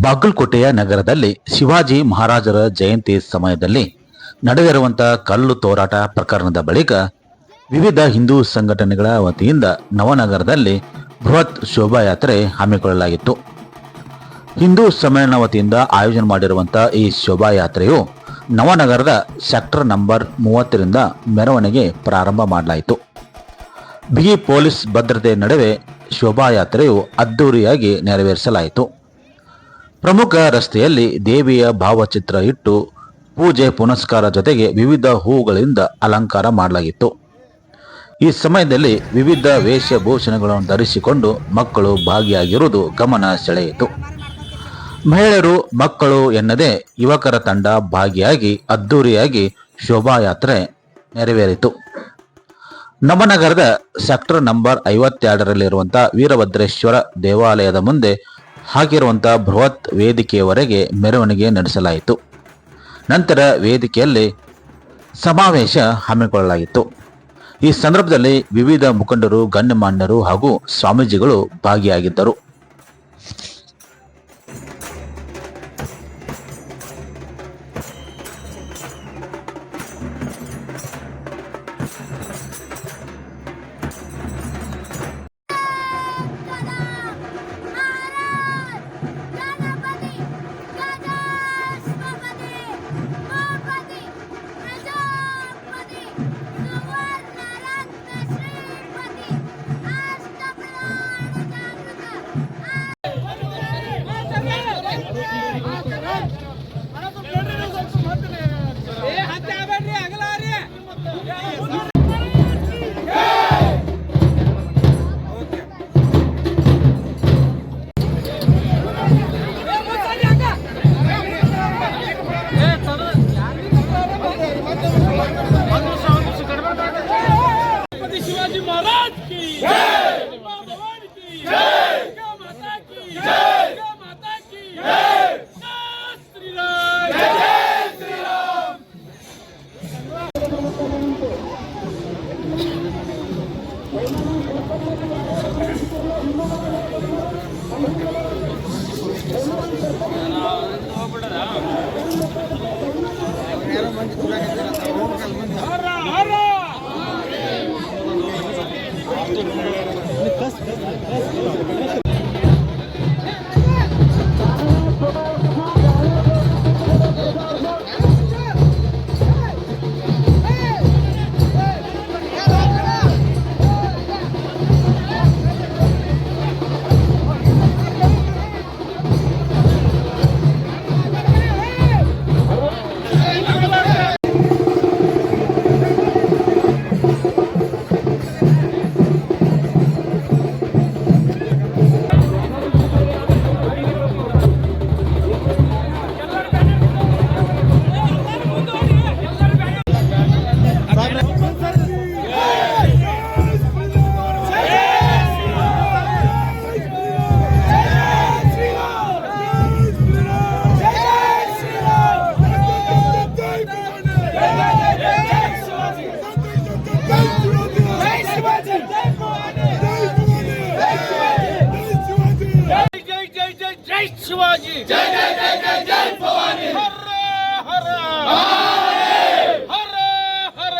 ಬಾಗಲಕೋಟೆಯ ನಗರದಲ್ಲಿ ಶಿವಾಜಿ ಮಹಾರಾಜರ ಜಯಂತಿ ಸಮಯದಲ್ಲಿ ನಡೆದಿರುವಂತಹ ಕಲ್ಲು ತೋರಾಟ ಪ್ರಕರಣದ ಬಳಿಕ ವಿವಿಧ ಹಿಂದೂ ಸಂಘಟನೆಗಳ ವತಿಯಿಂದ ನವನಗರದಲ್ಲಿ ಬೃಹತ್ ಶೋಭಾಯಾತ್ರೆ ಹಮ್ಮಿಕೊಳ್ಳಲಾಗಿತ್ತು. ಹಿಂದೂ ಸಮ್ಮೇಳನ ವತಿಯಿಂದ ಆಯೋಜನೆ ಮಾಡಿರುವಂತಹ ಈ ಶೋಭಾಯಾತ್ರೆಯು ನವನಗರದ ಸೆಕ್ಟರ್ ನಂಬರ್ 30ರಿಂದ ಮೆರವಣಿಗೆ ಪ್ರಾರಂಭ ಮಾಡಲಾಯಿತು. ಬಿಗಿ ಪೊಲೀಸ್ ಭದ್ರತೆ ನಡುವೆ ಶೋಭಾಯಾತ್ರೆಯು ಅದ್ದೂರಿಯಾಗಿ ನೆರವೇರಿಸಲಾಯಿತು. ಪ್ರಮುಖ ರಸ್ತೆಯಲ್ಲಿ ದೇವಿಯ ಭಾವಚಿತ್ರ ಇಟ್ಟು ಪೂಜೆ ಪುನಸ್ಕಾರ ಜೊತೆಗೆ ವಿವಿಧ ಹೂಗಳಿಂದ ಅಲಂಕಾರ ಮಾಡಲಾಗಿತ್ತು. ಈ ಸಮಯದಲ್ಲಿ ವಿವಿಧ ವೇಷಭೂಷಣಗಳನ್ನು ಧರಿಸಿಕೊಂಡು ಮಕ್ಕಳು ಭಾಗಿಯಾಗಿರುವುದು ಗಮನ ಸೆಳೆಯಿತು. ಮಹಿಳೆಯರು, ಮಕ್ಕಳು ಎನ್ನದೇ ಯುವಕರ ತಂಡ ಭಾಗಿಯಾಗಿ ಅದ್ದೂರಿಯಾಗಿ ಶೋಭಾಯಾತ್ರೆ ನೆರವೇರಿತು. ನವನಗರದ ಸೆಕ್ಟರ್ ನಂಬರ್ 52ರಲ್ಲಿರುವಂತಹ ವೀರಭದ್ರೇಶ್ವರ ದೇವಾಲಯದ ಮುಂದೆ ಹಾಕಿರುವಂತಹ ಬೃಹತ್ ವೇದಿಕೆಯವರೆಗೆ ಮೆರವಣಿಗೆ ನಡೆಸಲಾಯಿತು. ನಂತರ ವೇದಿಕೆಯಲ್ಲಿ ಸಮಾವೇಶ ಹಮ್ಮಿಕೊಳ್ಳಲಾಗಿತ್ತು. ಈ ಸಂದರ್ಭದಲ್ಲಿ ವಿವಿಧ ಮುಖಂಡರು, ಗಣ್ಯಮಾನ್ಯರು ಹಾಗೂ ಸ್ವಾಮೀಜಿಗಳು ಭಾಗಿಯಾಗಿದ್ದರು. शिवाजी महाराज की जय, भगवान की जय, गौ माता की जय, गौ माता की जय, जय श्री राम, जय श्री राम। हरा हरा शिवाजी जय जय जय जय जय भवानी हर हर हर हर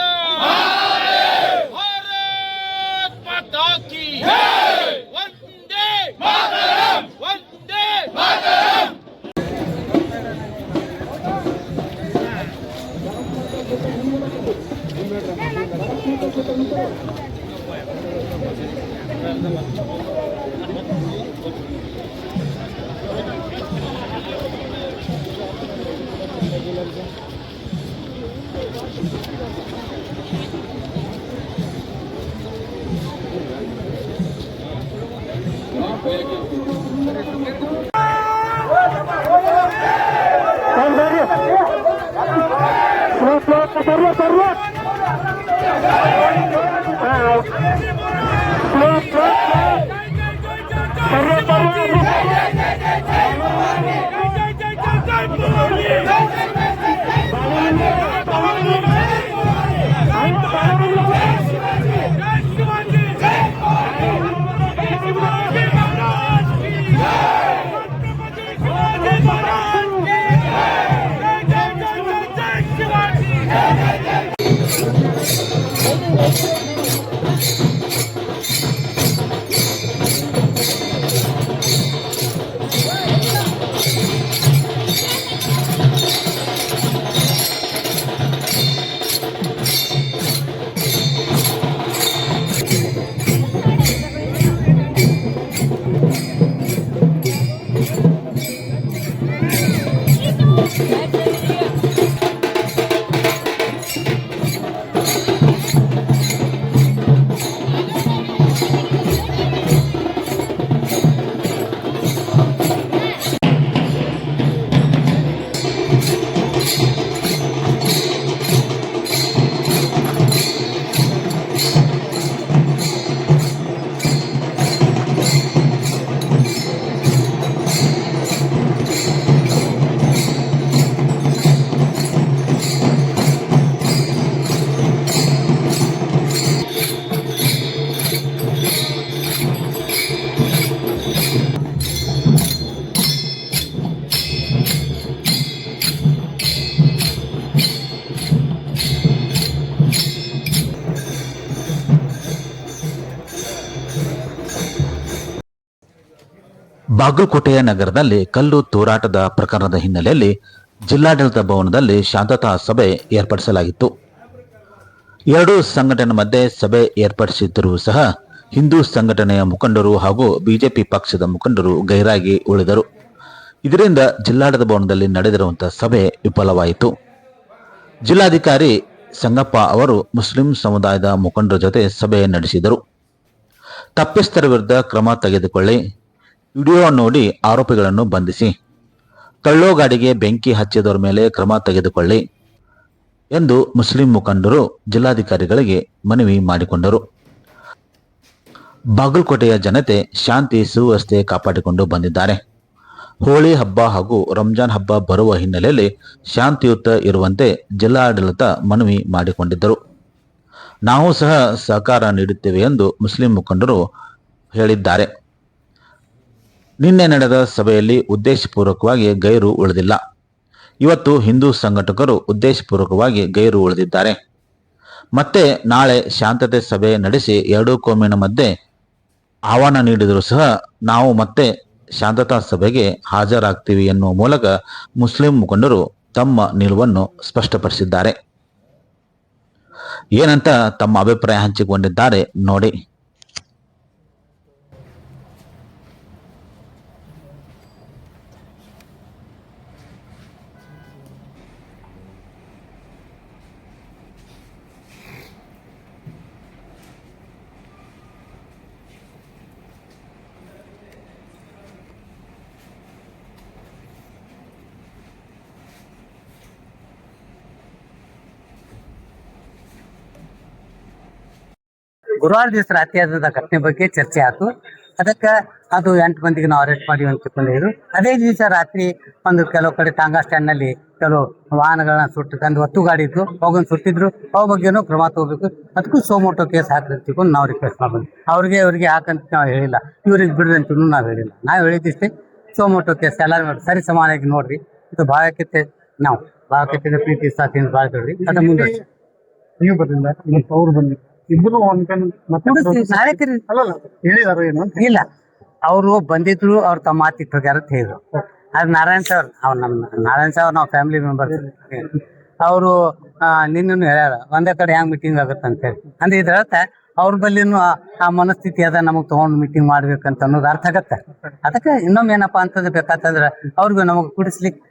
भारत माता की जय वंदे मातरम वंदे मातरम। शिवाजी ಬಾಗಲಕೋಟೆಯ ನಗರದಲ್ಲಿ ಕಲ್ಲು ತೂರಾಟದ ಪ್ರಕರಣದ ಹಿನ್ನೆಲೆಯಲ್ಲಿ ಜಿಲ್ಲಾಡಳಿತ ಭವನದಲ್ಲಿ ಶಾಂತತಾ ಸಭೆ ಏರ್ಪಡಿಸಲಾಗಿತ್ತು. ಎರಡೂ ಸಂಘಟನೆ ಮಧ್ಯೆ ಸಭೆ ಏರ್ಪಡಿಸಿದ್ದರೂ ಸಹ ಹಿಂದೂ ಸಂಘಟನೆಯ ಮುಖಂಡರು ಹಾಗೂ ಬಿಜೆಪಿ ಪಕ್ಷದ ಮುಖಂಡರು ಗೈರಾಗಿ ಉಳಿದರು. ಇದರಿಂದ ಜಿಲ್ಲಾಡಳಿತ ಭವನದಲ್ಲಿ ನಡೆದಿರುವಂತಹ ಸಭೆ ವಿಫಲವಾಯಿತು. ಜಿಲ್ಲಾಧಿಕಾರಿ ಸಂಗಪ್ಪ ಅವರು ಮುಸ್ಲಿಂ ಸಮುದಾಯದ ಮುಖಂಡರ ಜೊತೆ ಸಭೆ ನಡೆಸಿದರು. ತಪ್ಪಿಸ್ಥರ ವಿರುದ್ಧ ಕ್ರಮ ತೆಗೆದುಕೊಳ್ಳಿ, ವಿಡಿಯೋ ನೋಡಿ ಆರೋಪಿಗಳನ್ನು ಬಂಧಿಸಿ, ತಳ್ಳೋ ಗಾಡಿಗೆ ಬೆಂಕಿ ಹಚ್ಚಿದವರ ಮೇಲೆ ಕ್ರಮ ತೆಗೆದುಕೊಳ್ಳಿ ಎಂದು ಮುಸ್ಲಿಂ ಮುಖಂಡರು ಜಿಲ್ಲಾಧಿಕಾರಿಗಳಿಗೆ ಮನವಿ ಮಾಡಿಕೊಂಡರು. ಬಾಗಲಕೋಟೆಯ ಜನತೆ ಶಾಂತಿ ಸುವ್ಯವಸ್ಥೆ ಕಾಪಾಡಿಕೊಂಡು ಬಂದಿದ್ದಾರೆ. ಹೋಳಿ ಹಬ್ಬ ಹಾಗೂ ರಂಜಾನ್ ಹಬ್ಬ ಬರುವ ಹಿನ್ನೆಲೆಯಲ್ಲಿ ಶಾಂತಿಯುತ ಇರುವಂತೆ ಜಿಲ್ಲಾಡಳಿತ ಮನವಿ ಮಾಡಿಕೊಂಡಿದ್ದರು. ನಾವು ಸಹ ಸಹಕಾರ ನೀಡುತ್ತೇವೆ ಎಂದು ಮುಸ್ಲಿಂ ಮುಖಂಡರು ಹೇಳಿದ್ದಾರೆ. ನಿನ್ನೆ ನಡೆದ ಸಭೆಯಲ್ಲಿ ಉದ್ದೇಶಪೂರ್ವಕವಾಗಿ ಗೈರು ಉಳಿದಿಲ್ಲ. ಇವತ್ತು ಹಿಂದೂ ಸಂಘಟಕರು ಉದ್ದೇಶಪೂರ್ವಕವಾಗಿ ಗೈರು ಉಳಿದಿದ್ದಾರೆ. ಮತ್ತೆ ನಾಳೆ ಶಾಂತತೆ ಸಭೆ ನಡೆಸಿ ಎರಡೂ ಕೋಮಿನ ಮಧ್ಯೆ ಆಹ್ವಾನ ನೀಡಿದರೂ ಸಹ ನಾವು ಮತ್ತೆ ಶಾಂತತಾ ಸಭೆಗೆ ಹಾಜರಾಗ್ತೀವಿ ಎನ್ನುವ ಮೂಲಕ ಮುಸ್ಲಿಂ ಮುಖಂಡರು ತಮ್ಮ ನಿಲುವನ್ನು ಸ್ಪಷ್ಟಪಡಿಸಿದ್ದಾರೆ. ಏನಂತ ತಮ್ಮ ಅಭಿಪ್ರಾಯ ಹಂಚಿಕೊಂಡಿದ್ದಾರೆ ನೋಡಿ. ಗುರುವಾರ ದಿವಸ ರಾತ್ರಿ ಆದ ಘಟನೆ ಬಗ್ಗೆ ಚರ್ಚೆ ಆಯ್ತು. ಅದಕ್ಕೆ ಅದು 8 ಮಂದಿಗೆ ನಾವು ಅರೆಸ್ಟ್ ಮಾಡಿವಿ ಅಂತ ತಿಳ್ಕೊಂಡಿದ್ರು. ಅದೇ ದಿವಸ ರಾತ್ರಿ ಕೆಲವು ಕಡೆ ಟಾಂಗಾ ಸ್ಟ್ಯಾಂಡ್ ನಲ್ಲಿ ಕೆಲವು ವಾಹನಗಳನ್ನ ಸುಟ್ಟು ಒತ್ತು ಗಾಡಿ ಇತ್ತು, ಅವಾಗ ಸುಟ್ಟಿದ್ರು. ಅವ ಬಗ್ಗೆನೂ ಕ್ರಮ ತಗೋಬೇಕು, ಅದಕ್ಕೂ ಸೋಮೋಟೋ ಕೇಸ್ ಹಾಕಿರ್ತಿಕೊಂಡು ನಾವು ರಿಕ್ವೆಸ್ಟ್ ಮಾಡ್ಬಂದ್ವಿ. ಅವ್ರಿಗೆ ಹಾಕಂತ ನಾವು ಹೇಳಿಲ್ಲ, ಇವ್ರಿಗೆ ಬಿಡ್ರಿ ಅಂತ ನಾವು ಹೇಳಿಲ್ಲ. ನಾವು ಹೇಳಿದಿಷ್ಟೇ, ಸೋಮೋಟೋ ಕೇಸ್ ಎಲ್ಲರೂ ಸರಿ ಸಮಾನಾಗಿ ನೋಡ್ರಿ. ಇದು ಭಾವೈಕ್ಯತೆ, ನಾವು ಭಾವೈಕ್ಯತೆ ಪ್ರೀತಿ ಸಾಥಿಯಿಂದ ಬಾಳ್ಕೊಳ್ರಿ. ಅದ ಮುಂದೆ ನೀವು ಬರ್ಲಿಲ್ಲ, ಮತ್ತೆ ಅವ್ರು ಬಂದಿಲ್ಲ, ಇಬ್ಬರು ಹೇಳಿದಾರ ಏನು ಅಂತ ಇಲ್ಲ. ಅವರು ಬಂದಿದ್ರು, ಅವ್ರು ತಮ್ಮ ಮಾತಿಟ್ಟು ಹೋಗ್ಯಾರ ಅಂತ ಹೇಳಿದ್ರು. ಅದು ನಾರಾಯಣ್ ಸರ್, ನಾರಾಯಣ್ ಸರ್ ನಾವು ಫ್ಯಾಮಿಲಿ ಮೆಂಬರ್ಸ್. ಅವರು ನಿನ್ನೂ ಹೇಳ್ಯಾರ ಒಂದೇ ಕಡೆ ಹೆಂಗ್ ಮೀಟಿಂಗ್ ಆಗುತ್ತೆ ಅಂತ ಹೇಳಿ. ಅಂದ್ರೆ ಇದ್ರ ಅರ್ಥ ಅವ್ರ ಬಲ್ಲಿನೂ ಆ ಮನಸ್ಥಿತಿ ಅದ, ನಮಗ್ ತಗೊಂಡು ಮೀಟಿಂಗ್ ಮಾಡ್ಬೇಕಂತ ಅನ್ನೋದು ಅರ್ಥ ಆಗತ್ತೆ. ಅದಕ್ಕೆ ಇನ್ನೊಮ್ಮೆ ಏನಪ್ಪಾ ಅಂತಂದ್ರೆ ಬೇಕಾತಂದ್ರೆ ಅವ್ರಿಗೂ ನಮಗ್ ಕುಡಿಸ್ಲಿಕ್ಕೆ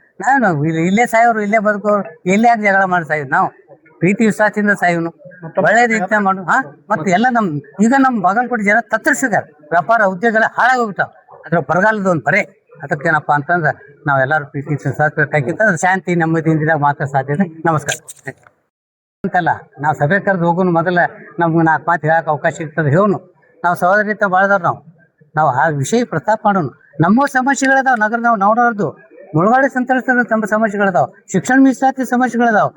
ನಾವು ಇಲ್ಲೇ ಸಾಯೋರು, ಇಲ್ಲೇ ಬದುಕೋರು, ಎಲ್ಲೇ ಯಾಕೆ ಜಗಳ ಮಾಡಿ ಸಾಯೋದು? ನಾವು ಪ್ರೀತಿ ವಿಶ್ವಾಸದಿಂದ ಸಾಯೋನು, ಒಳ್ಳೇದು ರೀತಿ ಮಾಡು. ಮತ್ತೆ ಎಲ್ಲ ಈಗ ನಮ್ಮ ಬಾಗಲಕೋಟೆ ಜನ ತತ್ತರಿಸಿದಾರೆ. ವ್ಯಾಪಾರ ಉದ್ಯೋಗ ಹಾಳಾಗೋಗ್ಬಿಟ್ಟಾವ ಅದ್ರ ಬರಗಾಲದ ಒಂದು ಬರೇ. ಅದಕ್ಕೇನಪ್ಪಾ ಅಂತಂದ್ರೆ ನಾವೆಲ್ಲರೂ ಪ್ರೀತಿ ವಿಶ್ವಾಸ ಬೇಕಾಗಿತ್ತು. ಶಾಂತಿ ನೆಮ್ಮದಿಯಿಂದ ಮಾತ್ರ ಸಾಧ್ಯತೆ. ನಮಸ್ಕಾರ ಅಂತಲ್ಲ, ನಾವು ಸಭೆ ಕರೆದು ಹೋಗೋನು ಮೊದಲ ನಮ್ಗೆ 4 ಮಾತು ಹೇಳಕ್ಕೆ ಅವಕಾಶ ಇರ್ತದೆ. ಹೇಳೋನು ನಾವು ಸಹೋದರಿತ ಬಾಳ್ದವ್ರು. ನಾವು ಆ ವಿಷಯ ಪ್ರಸ್ತಾಪ ಮಾಡೋನು. ನಮ್ಮ ಸಮಸ್ಯೆಗಳಿದಾವ, ನಗರದವ್ ನೋಡೋರ್ದು ಮುಳುಗಡೆ ಸಂತ್ರಸ್ತರ ತಮ್ಮ ಸಮಸ್ಯೆಗಳಿದಾವ, ಶಿಕ್ಷಣ ಮೀಸಲಾತಿ ಸಮಸ್ಯೆಗಳಿದಾವ,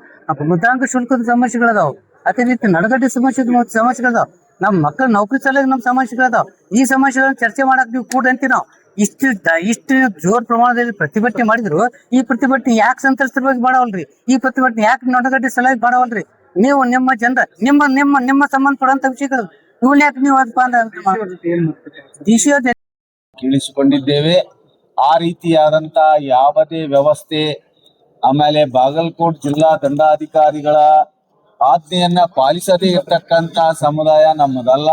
ಮುದ್ರಾಂಕ ಶುಲ್ಕದ ಸಮಸ್ಯೆಗಳಿದಾವ, ಅದೇ ರೀತಿ ನಡಗಡ್ಡೆ ಸಮಸ್ಯೆಗಳಿದಾವ, ನಮ್ಮ ಮಕ್ಕಳ ನೌಕರಿ ಸಲುವಾಗಿ ನಮ್ಮ ಸಮಸ್ಯೆಗಳಿದಾವ. ಈ ಸಮಸ್ಯೆಗಳನ್ನ ಚರ್ಚೆ ಮಾಡಕ್ ನೀವು ಕೂಡ ಅಂತೀವಿ. ನಾವು ಇಷ್ಟು ಜೋರ್ ಪ್ರಮಾಣದಲ್ಲಿ ಪ್ರತಿಭಟನೆ ಮಾಡಿದ್ರು, ಈ ಪ್ರತಿಭಟನೆ ಯಾಕೆ ಸಂತ್ರಸ್ತರ ಬಗ್ಗೆ ಮಾಡವಲ್ರಿ? ಈ ಪ್ರತಿಭಟನೆ ಯಾಕೆ ನಡಗಡ್ಡೆ ಸಲುವಾಗಿ ಮಾಡವಲ್ರಿ? ನೀವು ನಿಮ್ಮ ಜನರ ನಿಮ್ಮ ಸಂಬಂಧ ಪಡುವಂತ ವಿಷಯಗಳು ಇವನ್ ಯಾಕೆ ನೀವು ಕೇಳಿಸಿಕೊಂಡಿದ್ದೇವೆ. ಆ ರೀತಿಯಾದಂತ ಯಾವುದೇ ವ್ಯವಸ್ಥೆ ಆಮೇಲೆ ಬಾಗಲಕೋಟ್ ಜಿಲ್ಲಾ ದಂಡಾಧಿಕಾರಿಗಳ ಆಜ್ಞೆಯನ್ನ ಪಾಲಿಸದೇ ಇರ್ತಕ್ಕಂತ ಸಮುದಾಯ ನಮ್ಮದಲ್ಲ.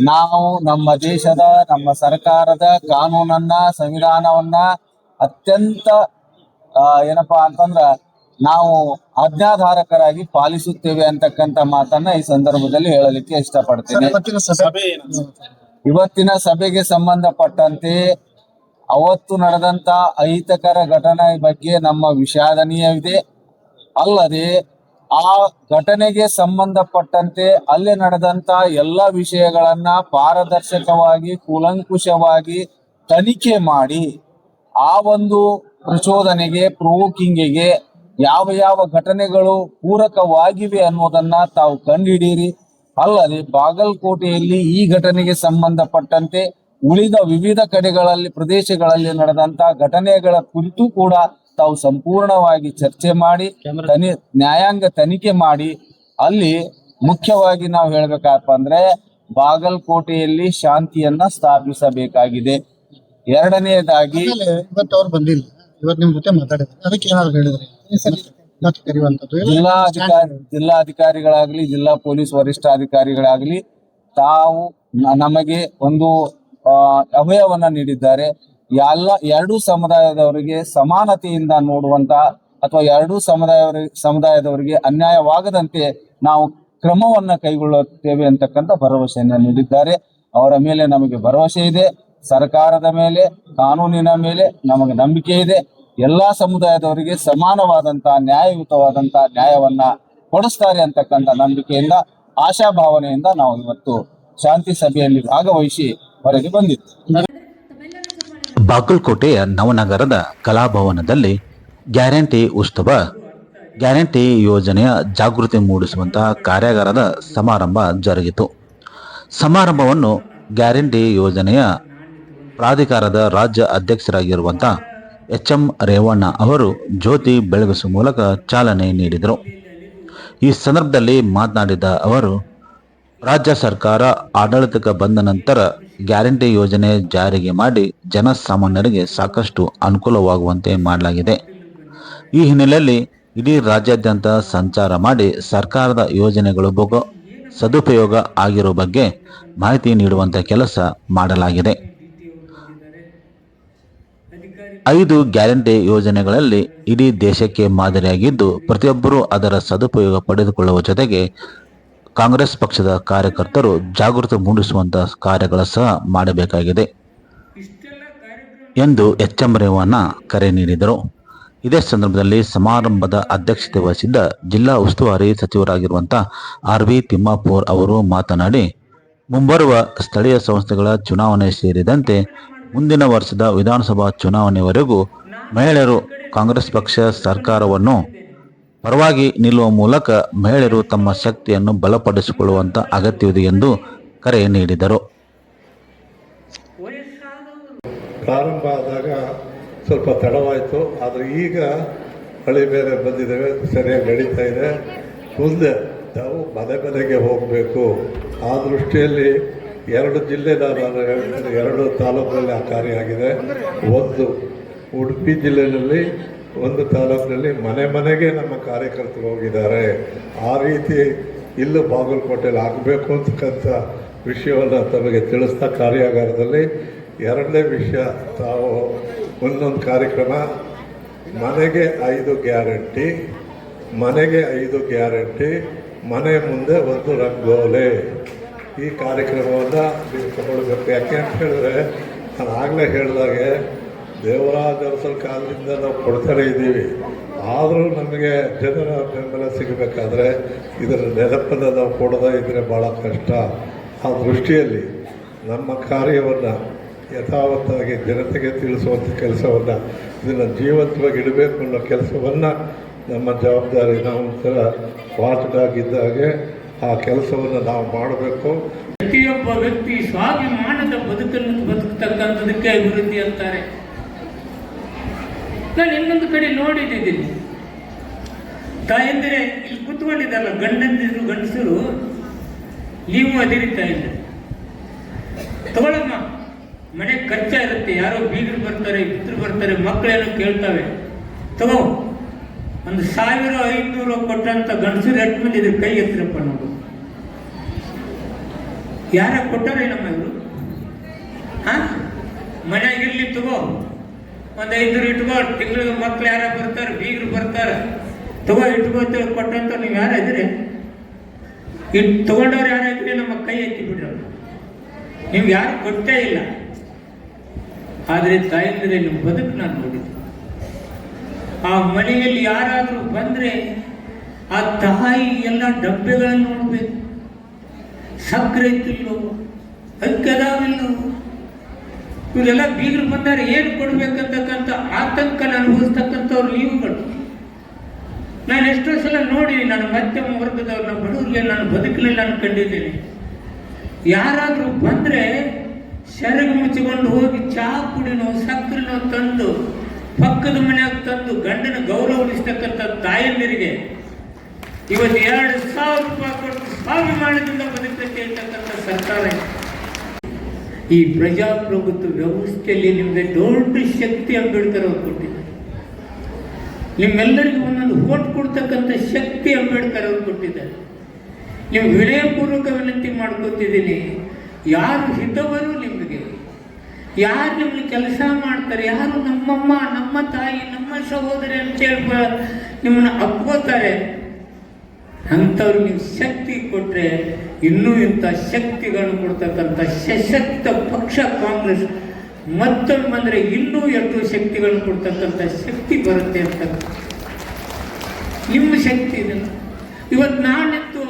ನಾವು ನಮ್ಮ ದೇಶದ, ನಮ್ಮ ಸರ್ಕಾರದ ಕಾನೂನನ್ನ, ಸಂವಿಧಾನವನ್ನ ಅತ್ಯಂತ ಏನಪ್ಪಾ ಅಂತಂದ್ರ ನಾವು ಆಜ್ಞಾಧಾರಕರಾಗಿ ಪಾಲಿಸುತ್ತೇವೆ ಅಂತಕ್ಕಂಥ ಮಾತನ್ನ ಈ ಸಂದರ್ಭದಲ್ಲಿ ಹೇಳಲಿಕ್ಕೆ ಇಷ್ಟಪಡ್ತೇನೆ. ಇವತ್ತಿನ ಸಭೆಗೆ ಸಂಬಂಧಪಟ್ಟಂತೆ ಅವತ್ತು ನಡೆದಂತ ಅಹಿತಕರ ಘಟನೆ ಬಗ್ಗೆ ನಮ್ಮ ವಿಷಾದನೀಯವಿದೆ. ಅಲ್ಲದೆ ಆ ಘಟನೆಗೆ ಸಂಬಂಧಪಟ್ಟಂತೆ ಅಲ್ಲಿ ನಡೆದಂತ ಎಲ್ಲ ವಿಷಯಗಳನ್ನ ಪಾರದರ್ಶಕವಾಗಿ, ಕೂಲಂಕುಷವಾಗಿ ತನಿಖೆ ಮಾಡಿ ಆ ಒಂದು ಪ್ರಚೋದನೆಗೆ, ಪ್ರೊವೋಕಿಂಗಿಗೆ ಯಾವ ಯಾವ ಘಟನೆಗಳು ಪೂರಕವಾಗಿವೆ ಅನ್ನೋದನ್ನ ತಾವು ಕಂಡುಹಿಡಿಯಿರಿ. ಅಲ್ಲದೆ ಬಾಗಲಕೋಟೆಯಲ್ಲಿ ಈ ಘಟನೆಗೆ ಸಂಬಂಧಪಟ್ಟಂತೆ ಉಳಿದ ವಿವಿಧ ಕಡೆಗಳಲ್ಲಿ, ಪ್ರದೇಶಗಳಲ್ಲಿ ನಡೆದಂತ ಘಟನೆಗಳ ಕುರಿತು ಕೂಡ ತಾವು ಸಂಪೂರ್ಣವಾಗಿ ಚರ್ಚೆ ಮಾಡಿ ನ್ಯಾಯಾಂಗ ತನಿಖೆ ಮಾಡಿ ಅಲ್ಲಿ ಮುಖ್ಯವಾಗಿ ನಾವು ಹೇಳ್ಬೇಕಪ್ಪ ಅಂದ್ರೆ ಬಾಗಲಕೋಟೆಯಲ್ಲಿ ಶಾಂತಿಯನ್ನ ಸ್ಥಾಪಿಸಬೇಕಾಗಿದೆ. ಎರಡನೆಯದಾಗಿ ಇವತ್ತು ಅವ್ರು ಬಂದಿಲ್ಲ, ಇವತ್ತು ನಿಮ್ ಜೊತೆ ಮಾತಾಡಿದ್ರು, ಅದಕ್ಕೆ ಏನಾದ್ರು ಹೇಳಿದ್ರಿ? ಜಿಲ್ಲಾಧಿಕಾರಿಗಳಾಗ್ಲಿ, ಜಿಲ್ಲಾ ಪೊಲೀಸ್ ವರಿಷ್ಠಾಧಿಕಾರಿಗಳಾಗ್ಲಿ ತಾವು ನಮಗೆ ಒಂದು ಅಭಯವನ್ನ ನೀಡಿದ್ದಾರೆ. ಎರಡೂ ಸಮುದಾಯದವರಿಗೆ ಸಮಾನತೆಯಿಂದ ನೋಡುವಂತ ಅಥವಾ ಎರಡೂ ಸಮುದಾಯದವರಿಗೆ ಅನ್ಯಾಯವಾಗದಂತೆ ನಾವು ಕ್ರಮವನ್ನ ಕೈಗೊಳ್ಳುತ್ತೇವೆ ಅಂತಕ್ಕಂಥ ಭರವಸೆಯನ್ನ ನೀಡಿದ್ದಾರೆ. ಅವರ ಮೇಲೆ ನಮಗೆ ಭರವಸೆ ಇದೆ. ಸರ್ಕಾರದ ಮೇಲೆ, ಕಾನೂನಿನ ಮೇಲೆ ನಮಗೆ ನಂಬಿಕೆ ಇದೆ. ಎಲ್ಲಾ ಸಮುದಾಯದವರಿಗೆ ಸಮಾನವಾದಂತಹ, ನ್ಯಾಯಯುತವಾದಂತಹ ನ್ಯಾಯವನ್ನ ಕೊಡಿಸ್ತಾರೆ ಅಂತಕ್ಕಂಥ ನಂಬಿಕೆಯಿಂದ, ಆಶಾಭಾವನೆಯಿಂದ ನಾವು ಇವತ್ತು ಶಾಂತಿ ಸಭೆಯಲ್ಲಿ ಭಾಗವಹಿಸಿ ಹೊರಗೆ ಬಂದಿದ್ದು. ಬಾಗಲಕೋಟೆಯ ನವನಗರದ ಕಲಾಭವನದಲ್ಲಿ ಗ್ಯಾರಂಟಿ ಉತ್ಸವ, ಗ್ಯಾರಂಟಿ ಯೋಜನೆಯ ಜಾಗೃತಿ ಮೂಡಿಸುವಂತಹ ಕಾರ್ಯಾಗಾರದ ಸಮಾರಂಭ ಜರುಗಿತು. ಸಮಾರಂಭವನ್ನು ಗ್ಯಾರಂಟಿ ಯೋಜನೆಯ ಪ್ರಾಧಿಕಾರದ ರಾಜ್ಯ ಅಧ್ಯಕ್ಷರಾಗಿರುವಂಥ ಎಚ್.ಎಂ. ರೇವಣ್ಣ ಅವರು ಜ್ಯೋತಿ ಬೆಳಗಿಸುವ ಮೂಲಕ ಚಾಲನೆ ನೀಡಿದರು. ಈ ಸಂದರ್ಭದಲ್ಲಿ ಮಾತನಾಡಿದ ಅವರು, ರಾಜ್ಯ ಸರ್ಕಾರ ಆಡಳಿತಕ್ಕೆ ಬಂದ ನಂತರ ಗ್ಯಾರಂಟಿ ಯೋಜನೆ ಜಾರಿಗೆ ಮಾಡಿ ಜನಸಾಮಾನ್ಯರಿಗೆ ಸಾಕಷ್ಟು ಅನುಕೂಲವಾಗುವಂತೆ ಮಾಡಲಾಗಿದೆ. ಈ ಹಿನ್ನೆಲೆಯಲ್ಲಿ ಇಡೀ ರಾಜ್ಯಾದ್ಯಂತ ಸಂಚಾರ ಮಾಡಿ ಸರ್ಕಾರದ ಯೋಜನೆಗಳು ಸದುಪಯೋಗ ಆಗಿರುವ ಬಗ್ಗೆ ಮಾಹಿತಿ ನೀಡುವಂಥ ಕೆಲಸ ಮಾಡಲಾಗಿದೆ. 5 ಗ್ಯಾರಂಟಿ ಯೋಜನೆಗಳಲ್ಲಿ ಇಡೀ ದೇಶಕ್ಕೆ ಮಾದರಿಯಾಗಿದ್ದು, ಪ್ರತಿಯೊಬ್ಬರೂ ಅದರ ಸದುಪಯೋಗ ಪಡೆದುಕೊಳ್ಳುವ ಜೊತೆಗೆ ಕಾಂಗ್ರೆಸ್ ಪಕ್ಷದ ಕಾರ್ಯಕರ್ತರು ಜಾಗೃತಿ ಮೂಡಿಸುವಂತ ಕಾರ್ಯಗಳ ಸಹ ಮಾಡಬೇಕಾಗಿದೆ ಎಂದು ಎಚ್.ಎಂ. ರೇವಣ್ಣ ಕರೆ ನೀಡಿದರು. ಇದೇ ಸಂದರ್ಭದಲ್ಲಿ ಸಮಾರಂಭದ ಅಧ್ಯಕ್ಷತೆ ವಹಿಸಿದ್ದ ಜಿಲ್ಲಾ ಉಸ್ತುವಾರಿ ಸಚಿವರಾಗಿರುವಂತಹ ಆರ್.ವಿ. ತಿಮ್ಮಾಪುರ್ ಅವರು ಮಾತನಾಡಿ, ಮುಂಬರುವ ಸ್ಥಳೀಯ ಸಂಸ್ಥೆಗಳ ಚುನಾವಣೆ ಸೇರಿದಂತೆ ಮುಂದಿನ ವರ್ಷದ ವಿಧಾನಸಭಾ ಚುನಾವಣೆವರೆಗೂ ಮಹಿಳೆಯರು ಕಾಂಗ್ರೆಸ್ ಪಕ್ಷ ಸರ್ಕಾರವನ್ನು ಪರವಾಗಿ ನಿಲ್ಲುವ ಮೂಲಕ ಮಹಿಳೆಯರು ತಮ್ಮ ಶಕ್ತಿಯನ್ನು ಬಲಪಡಿಸಿಕೊಳ್ಳುವಂತ ಅಗತ್ಯವಿದೆ ಎಂದು ಕರೆ ನೀಡಿದರು. ಪ್ರಾರಂಭ ಆದಾಗ ಸ್ವಲ್ಪ ತಡವಾಯಿತು, ಆದರೆ ಈಗ ಹಳಿ ಬೇರೆ ಬಂದಿದ್ದೇವೆ, ಸರಿಯಾಗಿ ನಡೀತಾ ಇದೆ. ಮುಂದೆ ನಾವು ಮನೆ ಮನೆಗೆ ಹೋಗಬೇಕು. ಆ ದೃಷ್ಟಿಯಲ್ಲಿ 2 ಜಿಲ್ಲೆ, ನಾನು 2 ತಾಲೂಕಿನಲ್ಲಿ ಆ ಕಾರ್ಯ ಆಗಿದೆ. ಒಂದು ಉಡುಪಿ ಜಿಲ್ಲೆಯಲ್ಲಿ, ಒಂದು ತಾಲೂಕಿನಲ್ಲಿ ಮನೆ ಮನೆಗೆ ನಮ್ಮ ಕಾರ್ಯಕರ್ತರು ಹೋಗಿದ್ದಾರೆ. ಆ ರೀತಿ ಇಲ್ಲೂ ಬಾಗಲಕೋಟೆಯಲ್ಲಿ ಆಗಬೇಕು ಅಂತಕ್ಕಂಥ ವಿಷಯವನ್ನು ತಮಗೆ ತಿಳಿಸ್ತಾ ಕಾರ್ಯಾಗಾರದಲ್ಲಿ 2ನೇ ವಿಷಯ, ತಾವು ಒಂದೊಂದು ಕಾರ್ಯಕ್ರಮ ಮನೆಗೆ 5 ಗ್ಯಾರಂಟಿ, ಮನೆಗೆ 5 ಗ್ಯಾರಂಟಿ, ಮನೆ ಮುಂದೆ ಒಂದು ರಂಗೋಲೆ, ಈ ಕಾರ್ಯಕ್ರಮವನ್ನು ನೀವು ತಗೊಳ್ಬೇಕು. ಯಾಕೆ ಅಂತ ಹೇಳಿದ್ರೆ, ನಾನು ಆಗಲೇ ಹೇಳಿದಾಗೆ ದೇವರಾಜ ಅರಸರ ಕಾಲದಿಂದ ನಾವು ಕೊಡ್ತಾನೆ ಇದ್ದೀವಿ. ಆದರೂ ನಮಗೆ ಜನರ ಬೆಂಬಲ ಸಿಗಬೇಕಾದ್ರೆ ಇದರ ನೆನಪನ್ನು ನಾವು ಕೊಡದೇ ಇದ್ದರೆ ಭಾಳ ಕಷ್ಟ. ಆ ದೃಷ್ಟಿಯಲ್ಲಿ ನಮ್ಮ ಕಾರ್ಯವನ್ನು ಯಥಾವತ್ತಾಗಿ ಜನತೆಗೆ ತಿಳಿಸುವಂಥ ಕೆಲಸವನ್ನು, ಇದನ್ನು ಜೀವಂತವಾಗಿ ಇಡಬೇಕು ಅನ್ನೋ ಕೆಲಸವನ್ನು ನಮ್ಮ ಜವಾಬ್ದಾರಿ. ನಾವು ಒಂಥರ ವಾಚಡಾಗಿದ್ದಾಗೆ ಆ ಕೆಲಸವನ್ನು ನಾವು ಮಾಡಬೇಕು. ಪ್ರತಿಯೊಬ್ಬ ವ್ಯಕ್ತಿ ಸ್ವಾಭಿಮಾನದ ಬದುಕನ್ನು ಬದುಕತಕ್ಕಂಥದಕ್ಕೆ ಅಭಿವೃದ್ಧಿ ಅಂತಾರೆ. ನಾನು ಇನ್ನೊಂದು ಕಡೆ ನೋಡಿದ್ದೀನಿ, ತಾಯಂದಿರೆ ಇಲ್ಲಿ ಕೂತ್ಕೊಂಡಿದ್ದಲ್ಲ, ಗಂಡಸರು ನೀವು ಅದಿರಿತಾ ಇದ್ದಾರೆ, ತಗೊಳಮ್ಮ ಮನೆ ಖರ್ಚ ಇರುತ್ತೆ, ಯಾರೋ ಬೀಗರು ಬರ್ತಾರೆ, ಮಿತ್ರರು ಬರ್ತಾರೆ, ಮಕ್ಕಳೇನೋ ಕೇಳ್ತವೆ, ತಗೋ ಒಂದು 1500 ಕೊಟ್ಟಂತ ಗಂಡಸರು ಎಷ್ಟು ಮಂದಿ ಇದ್ರೆ ಕೈ ಎತ್ತರಪ್ಪ ನೋಡು. ಯಾರ ಕೊಟ್ಟಾರೆ ನಮ್ಮ ಇವರು? ಮನೆಯಾಗ ಇರ್ಲಿ ತಗೋ, ಒಂದು 5 ಇಟ್ಕೋ, ತಿಂಗಳಿಗೆ ಮಕ್ಳು ಯಾರ ಬರ್ತಾರೆ, ಬೀಗರು ಬರ್ತಾರೆ, ತಗೋ ಇಟ್ಕೋತೇಳಿ ಕೊಟ್ಟಂತ ನೀವು ಯಾರ ಇದ್ರಿ? ತಗೊಂಡವ್ರು ಯಾರ ಇದ್ರಿ? ನಮ್ಮ ಕೈ ಎತ್ತಿ ಬಿಡ್ರಿ. ನಿಮ್ಗೆ ಯಾರು ಕೊಟ್ಟೇ ಇಲ್ಲ. ಆದರೆ ತಾಯಂದ್ರೆ ನಿಮ್ಮ ಬದುಕು ನಾನು ನೋಡಿದ್ದೆ. ಆ ಮನೆಯಲ್ಲಿ ಯಾರಾದರೂ ಬಂದ್ರೆ ಆ ತಾಯಿ ಎಲ್ಲ ಡಬ್ಬೆಗಳನ್ನು ನೋಡ್ಬೇಕು. ಸಕ್ಕರೆ ಇತ್ತಿಲ್ಲೋ, ಅಕ್ಕದಾವಿಲ್ಲೋ, ಇವರೆಲ್ಲ ಬೀಗರು ಬಂದರೆ ಏನು ಕೊಡ್ಬೇಕಂತಕ್ಕಂಥ ಆತಂಕನ ಅನುಭವಿಸ್ತಕ್ಕಂಥವ್ರು ನೀವುಗಳು. ನಾನು ಎಷ್ಟೋ ಸಲ ನೋಡಿ, ನಾನು ಮಧ್ಯಮ ವರ್ಗದವ್ರನ್ನ, ಬಡವರಿಗೆ ನಾನು ಬದುಕಲ್ಲಿ ನಾನು ಕಂಡಿದ್ದೇನೆ. ಯಾರಾದರೂ ಬಂದರೆ ಸೆರಗು ಮುಚ್ಚಿಕೊಂಡು ಹೋಗಿ ಚಹಾ ಪುಡಿನೋ ಸಕ್ಕರೆನೋ ತಂದು ಪಕ್ಕದ ಮನೆಯಾಗ ತಂದು ಗಂಡನ ಗೌರವ ಉಳಿಸ್ತಕ್ಕಂಥ ತಾಯಂದಿರಿಗೆ ಇವತ್ತು 2000 ರೂಪಾಯಿ ಕೊಟ್ಟು ಸ್ವಾಭಿಮಾನದಿಂದ ಬದುಕಕ್ಕೆ ಇರ್ತಕ್ಕಂಥ ಸರ್ಕಾರ. ಈ ಪ್ರಜಾಪ್ರಭುತ್ವ ವ್ಯವಸ್ಥೆಯಲ್ಲಿ ನಿಮಗೆ ದೊಡ್ಡ ಶಕ್ತಿ ಅಂಬೇಡ್ಕರ್ ಅವರು ಕೊಟ್ಟಿದ್ದಾರೆ. ನಿಮ್ಮೆಲ್ಲರಿಗೂ ಒಂದೊಂದು ವೋಟ್ ಕೊಡ್ತಕ್ಕಂಥ ಶಕ್ತಿ ಅಂಬೇಡ್ಕರ್ ಅವರು ಕೊಟ್ಟಿದ್ದಾರೆ. ನೀವು ವಿನಯಪೂರ್ವಕ ವಿನಂತಿ ಮಾಡ್ಕೊತಿದ್ದೀನಿ, ಯಾರು ಹಿತವರು ನಿಮಗೆ, ಯಾರು ನಿಮ್ಗೆ ಕೆಲಸ ಮಾಡ್ತಾರೆ, ಯಾರು ನಮ್ಮಮ್ಮ, ನಮ್ಮ ತಾಯಿ, ನಮ್ಮ ಸಹೋದರಿ ಅಂತೇಳಿ ನಿಮ್ಮನ್ನ ಅಪ್ಕೋತಾರೆ, ಅಂಥವ್ರು ನೀವು ಶಕ್ತಿ ಕೊಟ್ಟರೆ ಇನ್ನೂ ಇಂಥ ಶಕ್ತಿಗಳನ್ನು ಕೊಡ್ತಕ್ಕಂಥ ಸಶಕ್ತ ಪಕ್ಷ ಕಾಂಗ್ರೆಸ್ ಮತ್ತೊಮ್ಮೆ ಬಂದರೆ ಇನ್ನೂ ಎಷ್ಟು ಶಕ್ತಿಗಳನ್ನು ಕೊಡ್ತಕ್ಕಂಥ ಶಕ್ತಿ ಬರುತ್ತೆ ಅಂತ ನಿಮ್ಮ ಶಕ್ತಿ ಇದೆಲ್ಲ. ಇವತ್ತು ನಾನಿತ್ತು